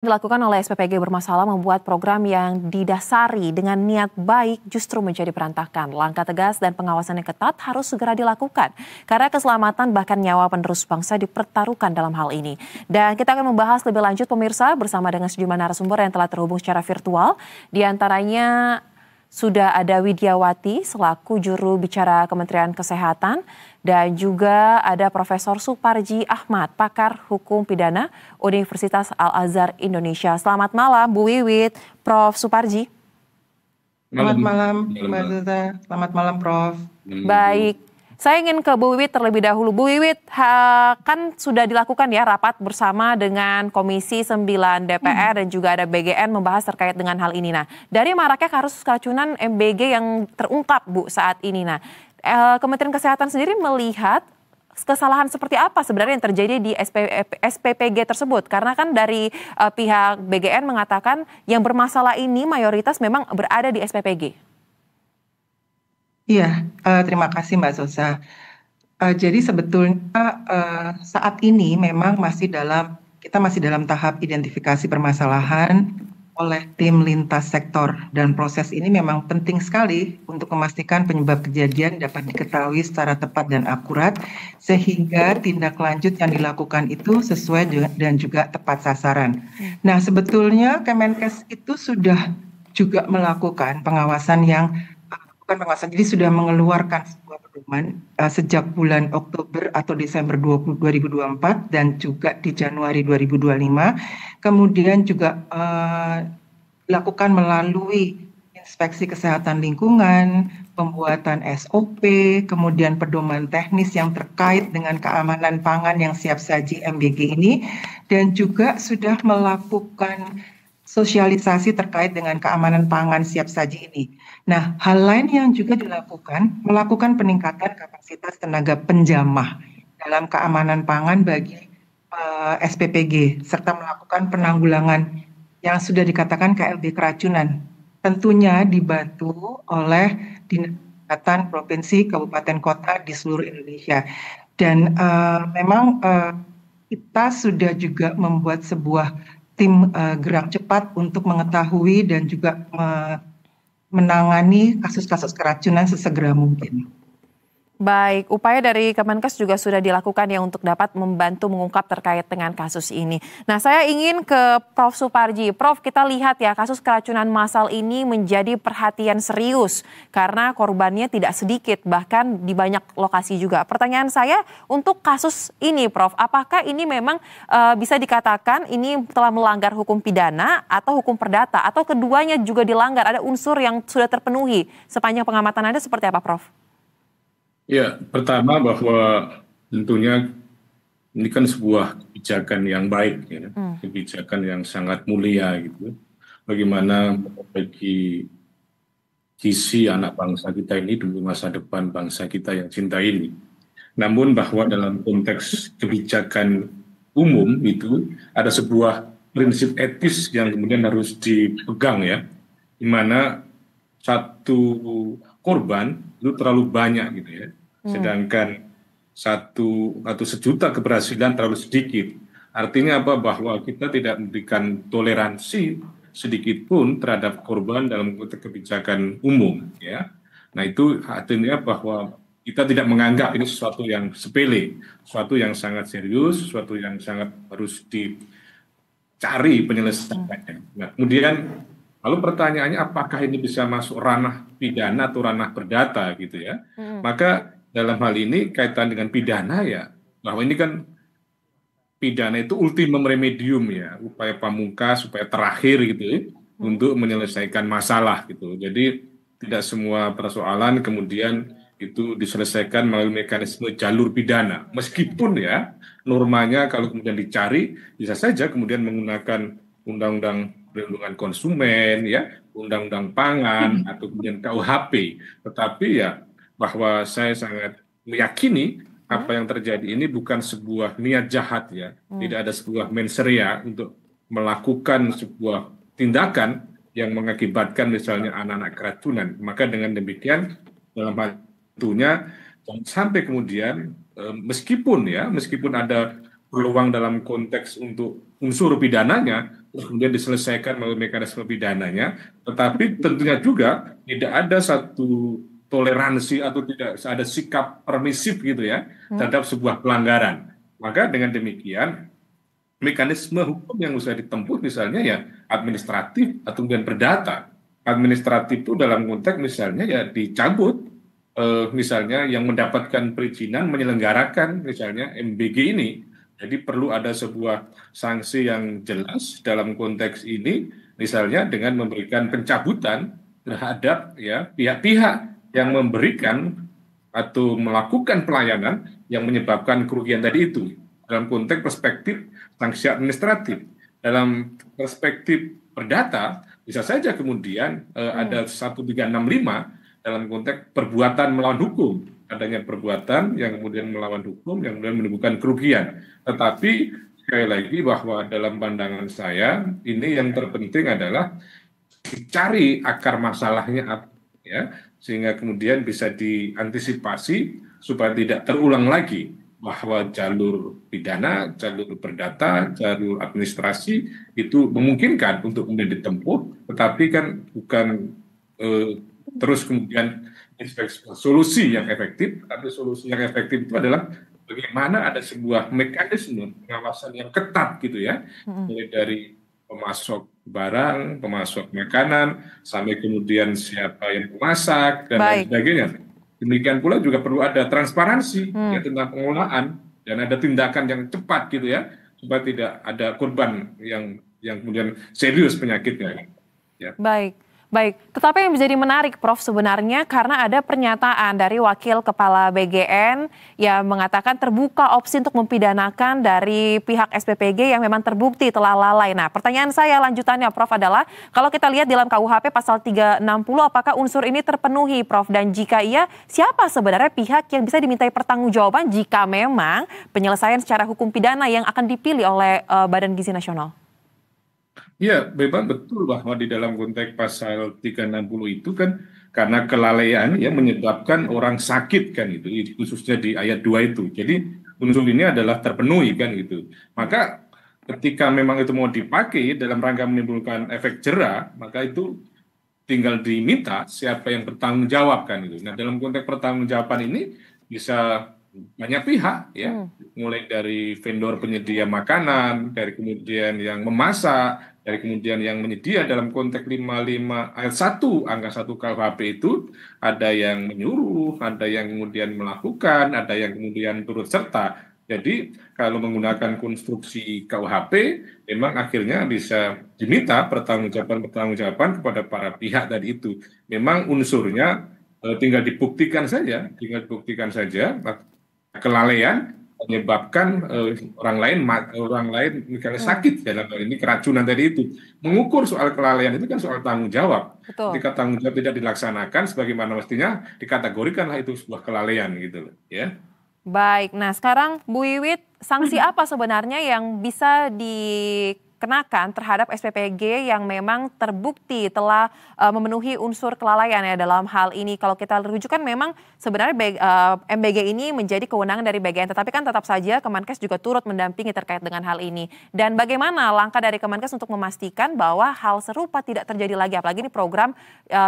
Dilakukan oleh SPPG bermasalah membuat program yang didasari dengan niat baik justru menjadi berantakan. Langkah tegas dan pengawasan yang ketat harus segera dilakukan karena keselamatan bahkan nyawa penerus bangsa dipertaruhkan dalam hal ini. Dan kita akan membahas lebih lanjut pemirsa bersama dengan sejumlah narasumber yang telah terhubung secara virtual. Di antaranya sudah ada Widiawati selaku juru bicara Kementerian Kesehatan dan juga ada Profesor Suparji Ahmad, pakar hukum pidana Universitas Al-Azhar Indonesia. Selamat malam Bu Wiwit, Prof. Suparji. Selamat malam Mbak Zuza, selamat malam Prof. Baik, saya ingin ke Bu Wiwit terlebih dahulu. Bu Wiwit, kan sudah dilakukan ya rapat bersama dengan Komisi 9 DPR dan juga ada BGN membahas terkait dengan hal ini. Nah, dari maraknya kasus keracunan MBG yang terungkap Bu saat ini. Nah, Kementerian Kesehatan sendiri melihat kesalahan seperti apa sebenarnya yang terjadi di SPPG tersebut? Karena kan dari pihak BGN mengatakan yang bermasalah ini mayoritas memang berada di SPPG. Iya, terima kasih Mbak Zosa. Jadi sebetulnya saat ini memang kita masih dalam tahap identifikasi permasalahan oleh tim lintas sektor, dan proses ini memang penting sekali untuk memastikan penyebab kejadian dapat diketahui secara tepat dan akurat sehingga tindak lanjut yang dilakukan itu sesuai dan juga tepat sasaran. Nah, sebetulnya Kemenkes itu sudah juga melakukan pengawasan jadi sudah mengeluarkan sebuah pedoman sejak bulan Oktober atau Desember 2024 dan juga di Januari 2025. Kemudian juga dilakukan melalui inspeksi kesehatan lingkungan, pembuatan SOP, kemudian pedoman teknis yang terkait dengan keamanan pangan yang siap saji MBG ini, dan juga sudah melakukan sosialisasi terkait dengan keamanan pangan siap saji ini. Nah, hal lain yang juga melakukan peningkatan kapasitas tenaga penjamah dalam keamanan pangan bagi SPPG, serta melakukan penanggulangan yang sudah dikatakan KLB keracunan. Tentunya dibantu oleh Dinas Kesehatan Provinsi, Kabupaten, Kota di seluruh Indonesia. Dan memang kita sudah juga membuat sebuah tim gerak cepat untuk mengetahui dan juga menangani kasus-kasus keracunan sesegera mungkin. Baik, upaya dari Kemenkes juga sudah dilakukan ya untuk dapat membantu mengungkap terkait dengan kasus ini. Nah, saya ingin ke Prof. Suparji. Prof, kita lihat ya kasus keracunan massal ini menjadi perhatian serius karena korbannya tidak sedikit, bahkan di banyak lokasi juga. Pertanyaan saya untuk kasus ini, Prof, apakah ini memang bisa dikatakan ini telah melanggar hukum pidana atau hukum perdata, atau keduanya juga dilanggar, ada unsur yang sudah terpenuhi? Sepanjang pengamatan Anda seperti apa, Prof? Ya, pertama bahwa tentunya ini kan sebuah kebijakan yang baik, ya, kebijakan yang sangat mulia gitu. Bagaimana memperbaiki visi anak bangsa kita ini demi masa depan bangsa kita yang cinta ini. Namun bahwa dalam konteks kebijakan umum itu ada sebuah prinsip etis yang kemudian harus dipegang, ya, di mana satu korban itu terlalu banyak gitu ya. Sedangkan satu atau sejuta keberhasilan terlalu sedikit. Artinya apa? Bahwa kita tidak memberikan toleransi sedikit pun terhadap korban dalam konteks kebijakan umum, ya. Nah, itu artinya bahwa kita tidak menganggap ini sesuatu yang sepele, sesuatu yang sangat serius, sesuatu yang sangat harus dicari penyelesaiannya. Nah, kemudian lalu pertanyaannya apakah ini bisa masuk ranah pidana atau ranah perdata gitu ya? Maka dalam hal ini kaitan dengan pidana ya, bahwa ini kan pidana itu ultimum remedium ya, upaya pamungkas, upaya terakhir gitu ya, untuk menyelesaikan masalah gitu. Jadi tidak semua persoalan kemudian itu diselesaikan melalui mekanisme jalur pidana. Meskipun ya normanya kalau kemudian dicari bisa saja kemudian menggunakan undang-undang perlindungan konsumen ya, undang-undang pangan atau kemudian KUHP. Tetapi ya bahwa saya sangat meyakini apa yang terjadi ini bukan sebuah niat jahat ya, tidak ada sebuah mens rea untuk melakukan sebuah tindakan yang mengakibatkan misalnya anak-anak keracunan. Maka dengan demikian dalam hal tentunya sampai kemudian meskipun ada peluang dalam konteks untuk unsur pidananya, terus kemudian diselesaikan melalui mekanisme pidananya, tetapi tentunya juga tidak ada satu toleransi atau tidak ada sikap permisif gitu ya terhadap sebuah pelanggaran. Maka dengan demikian mekanisme hukum yang bisa ditempuh misalnya ya administratif atau kemudian perdata. Administratif itu dalam konteks misalnya ya dicabut misalnya yang mendapatkan perizinan menyelenggarakan misalnya MBG ini. Jadi perlu ada sebuah sanksi yang jelas dalam konteks ini, misalnya dengan memberikan pencabutan terhadap ya pihak-pihak yang memberikan atau melakukan pelayanan yang menyebabkan kerugian tadi itu. Dalam konteks perspektif sanksi administratif, dalam perspektif perdata bisa saja kemudian ada 1365 dalam konteks perbuatan melawan hukum. Adanya perbuatan yang kemudian melawan hukum, yang kemudian menimbulkan kerugian. Tetapi sekali lagi bahwa dalam pandangan saya, ini yang terpenting adalah dicari akar masalahnya apa, ya, sehingga kemudian bisa diantisipasi supaya tidak terulang lagi bahwa jalur pidana, jalur perdata, jalur administrasi itu memungkinkan untuk kemudian ditempuh, tetapi kan bukan terus kemudian solusi yang efektif, tapi solusi yang efektif itu adalah bagaimana ada sebuah mekanisme pengawasan yang ketat gitu ya, mulai dari pemasok barang, pemasok makanan, sampai kemudian siapa yang memasak dan lain sebagainya. Demikian pula juga perlu ada transparansi ya tentang pengolahan dan ada tindakan yang cepat gitu ya, supaya tidak ada korban yang kemudian serius penyakitnya. Ya. Baik, tetapi yang menjadi menarik Prof sebenarnya karena ada pernyataan dari Wakil Kepala BGN yang mengatakan terbuka opsi untuk mempidanakan dari pihak SPPG yang memang terbukti telah lalai. Nah, pertanyaan saya lanjutannya Prof adalah kalau kita lihat dalam KUHP pasal 360 apakah unsur ini terpenuhi Prof, dan jika iya siapa sebenarnya pihak yang bisa dimintai pertanggungjawaban jika memang penyelesaian secara hukum pidana yang akan dipilih oleh Badan Gizi Nasional? Ya, memang betul bahwa di dalam konteks pasal 360 itu kan karena kelalaian ya menyebabkan orang sakit kan itu, khususnya di ayat 2 itu. Jadi unsur ini adalah terpenuhi kan gitu. Maka ketika memang itu mau dipakai dalam rangka menimbulkan efek jera, maka itu tinggal diminta siapa yang bertanggung jawab kan itu. Nah, dalam konteks pertanggungjawaban ini bisa banyak pihak ya, mulai dari vendor penyedia makanan, dari kemudian yang memasak, dari kemudian yang menyedia dalam konteks 55 ayat 1 angka 1 KUHP itu ada yang menyuruh, ada yang kemudian melakukan, ada yang kemudian turut serta. Jadi kalau menggunakan konstruksi KUHP memang akhirnya bisa diminta pertanggungjawaban kepada para pihak tadi itu. Memang unsurnya tinggal dibuktikan saja, kelalaian menyebabkan orang lain misalnya sakit dalam hal ini keracunan tadi itu. Mengukur soal kelalaian itu kan soal tanggung jawab. Betul. Ketika tanggung jawab tidak dilaksanakan sebagaimana mestinya, dikategorikanlah itu sebuah kelalaian gitu loh, ya. Baik, nah sekarang Bu Wiwit, sanksi apa sebenarnya yang bisa dikenakan terhadap SPPG yang memang terbukti telah memenuhi unsur kelalaian ya dalam hal ini? Kalau kita rujukan memang sebenarnya MBG ini menjadi kewenangan dari BGN, tetapi kan tetap saja Kemenkes juga turut mendampingi terkait dengan hal ini. Dan bagaimana langkah dari Kemenkes untuk memastikan bahwa hal serupa tidak terjadi lagi, apalagi ini program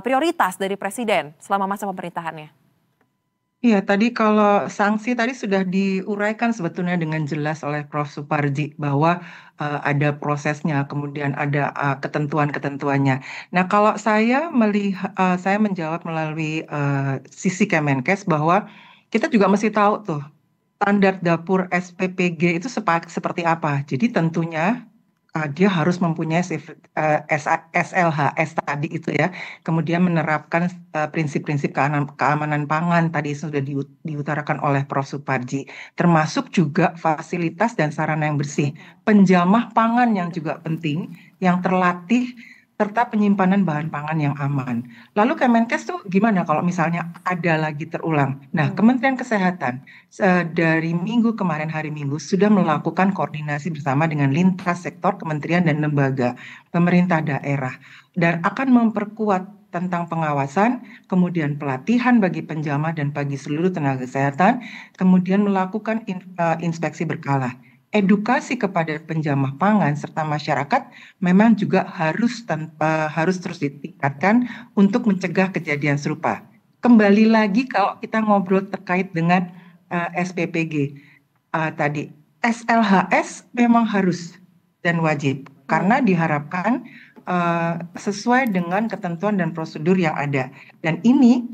prioritas dari Presiden selama masa pemerintahannya? Iya, tadi kalau sanksi tadi sudah diuraikan sebetulnya dengan jelas oleh Prof. Suparji bahwa ada prosesnya, kemudian ada ketentuan-ketentuannya. Nah, kalau saya saya menjawab melalui sisi Kemenkes bahwa kita juga mesti tahu tuh standar dapur SPPG itu seperti apa. Jadi tentunya dia harus mempunyai SLHS tadi itu ya, kemudian menerapkan prinsip-prinsip keamanan pangan tadi sudah diutarakan oleh Prof. Suparji, termasuk juga fasilitas dan sarana yang bersih, penjamah pangan yang juga penting, yang terlatih, serta penyimpanan bahan pangan yang aman. Lalu Kemenkes tuh gimana kalau misalnya ada lagi terulang? Nah, Kementerian Kesehatan dari minggu kemarin hari Minggu sudah melakukan koordinasi bersama dengan lintas sektor kementerian dan lembaga pemerintah daerah dan akan memperkuat tentang pengawasan, kemudian pelatihan bagi penjamah dan bagi seluruh tenaga kesehatan, kemudian melakukan inspeksi berkala. edukasi kepada penjamah pangan serta masyarakat memang juga harus terus ditingkatkan untuk mencegah kejadian serupa. Kembali lagi kalau kita ngobrol terkait dengan SPPG tadi, SLHS memang harus dan wajib karena diharapkan sesuai dengan ketentuan dan prosedur yang ada. Dan ini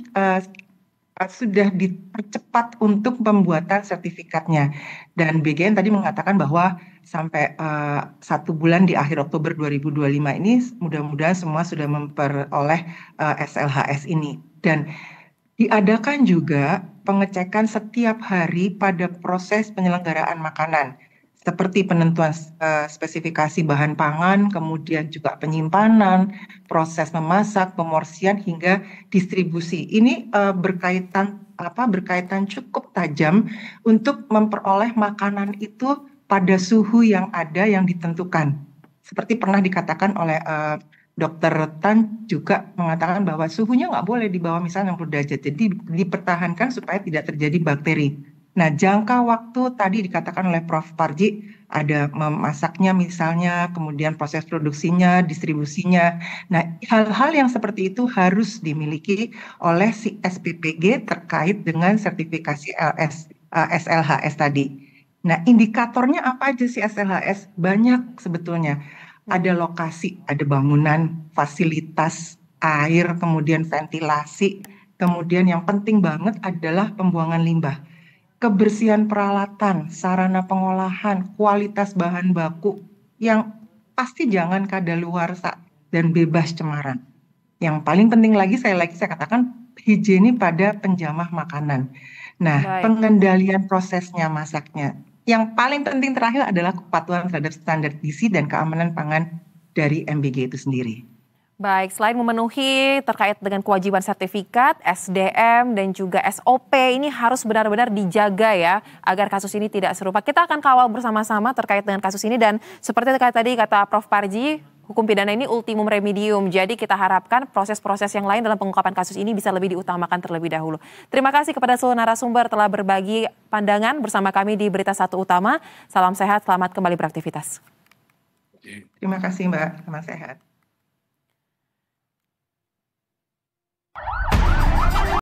sudah dipercepat untuk pembuatan sertifikatnya. Dan BGN tadi mengatakan bahwa sampai 1 bulan di akhir Oktober 2025 ini mudah-mudahan semua sudah memperoleh SLHS ini. Dan diadakan juga pengecekan setiap hari pada proses penyelenggaraan makanan, seperti penentuan spesifikasi bahan pangan, kemudian juga penyimpanan, proses memasak, pemorsian hingga distribusi. Ini berkaitan cukup tajam untuk memperoleh makanan itu pada suhu yang ada yang ditentukan. Seperti pernah dikatakan oleh Dokter Tan juga mengatakan bahwa suhunya nggak boleh di bawah misalnya 60 derajat, jadi dipertahankan supaya tidak terjadi bakteri. Nah, jangka waktu tadi dikatakan oleh Prof. Parji, ada memasaknya misalnya, kemudian proses produksinya, distribusinya. Nah, hal-hal yang seperti itu harus dimiliki oleh si SPPG terkait dengan sertifikasi SLHS tadi. Nah, indikatornya apa aja sih SLHS? Banyak sebetulnya. Ada lokasi, ada bangunan, fasilitas, air, kemudian ventilasi, kemudian yang penting banget adalah pembuangan limbah, kebersihan peralatan, sarana pengolahan, kualitas bahan baku, yang pasti jangan kadaluarsa dan bebas cemaran. Yang paling penting lagi saya katakan higienis pada penjamah makanan. Nah, pengendalian prosesnya masaknya. Yang paling penting terakhir adalah kepatuhan terhadap standar gizi dan keamanan pangan dari MBG itu sendiri. Baik, selain memenuhi terkait dengan kewajiban sertifikat, SDM dan juga SOP ini harus benar-benar dijaga ya agar kasus ini tidak serupa. Kita akan kawal bersama-sama terkait dengan kasus ini dan seperti tadi kata Prof. Parji, hukum pidana ini ultimum remedium. Jadi kita harapkan proses-proses yang lain dalam pengungkapan kasus ini bisa lebih diutamakan terlebih dahulu. Terima kasih kepada seluruh narasumber telah berbagi pandangan bersama kami di Berita Satu Utama. Salam sehat, selamat kembali beraktivitas. Terima kasih Mbak, selamat sehat.